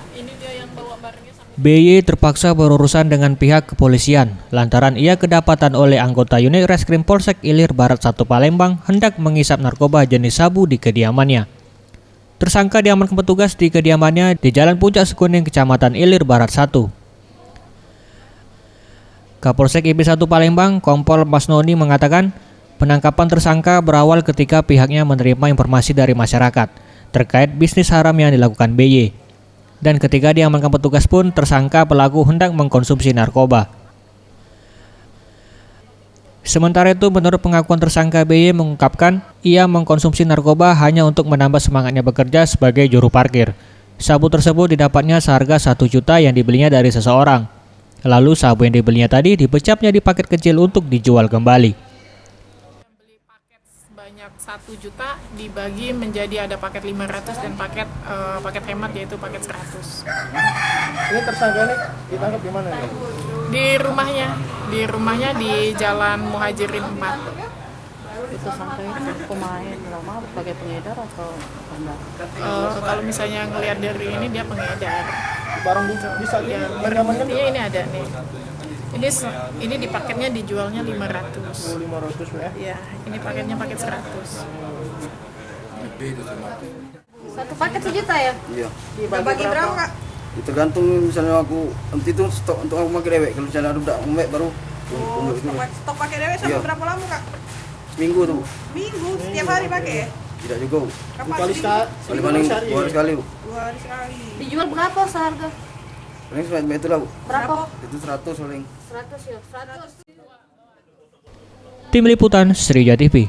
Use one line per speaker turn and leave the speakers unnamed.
Ini dia yang bawa barangnya sampai...
BY terpaksa berurusan dengan pihak kepolisian lantaran ia kedapatan oleh anggota unit Reskrim Polsek Ilir Barat 1 Palembang hendak mengisap narkoba jenis sabu di kediamannya. Tersangka diamankan petugas di kediamannya di Jalan Puncak Sekuning, Kecamatan Ilir Barat 1. Kapolsek IP 1 Palembang, Kompol Masnoni mengatakan penangkapan tersangka berawal ketika pihaknya menerima informasi dari masyarakat terkait bisnis haram yang dilakukan BY. Dan ketika diamankan petugas pun tersangka pelaku hendak mengkonsumsi narkoba. Sementara itu menurut pengakuan tersangka BY mengungkapkan ia mengkonsumsi narkoba hanya untuk menambah semangatnya bekerja sebagai juru parkir. Sabu tersebut didapatnya seharga 1 juta yang dibelinya dari seseorang. Lalu sabu yang dibelinya tadi dipecapnya di paket kecil untuk dijual kembali.
Beli paket sebanyak 1 juta dibagi menjadi ada paket 500 dan paket hemat yaitu paket 100.
Ini tersangka ini ditangkap di mana nih?
Di rumahnya di Jalan Muhajirin 4.
Itu sampai pemain lama sebagai pengedar atau apa?
Kalau misalnya ngelihat dari ini dia pengedar.
Barang bisa
Ya,
diamankan?
iya ini ada nih. Ini di paketnya dijualnya 500.
500 ya?
Ya, ini paketnya paket 100.
Satu paket 1 juta ya?
Iya,
Dibagi berapa Kak?
itu tergantung misalnya aku nanti itu stok untuk aku pakai dewek. Kalau misalnya ada udah umek baru untuk itu
Stok pakai dewek sampai
Iya.
berapa lama Kak?
seminggu tuh.
Minggu, setiap hari pakai ya?
Tidak juga.
Kapan
Kali
sih?
Paling paling 2 hari sekali.
2 hari sekali.
Dijual berapa seharga?
Paling sebanyak itu lah.
Berapa?
Itu 100 paling.
100 ya? 100.
Tim Liputan Sriwijaya TV.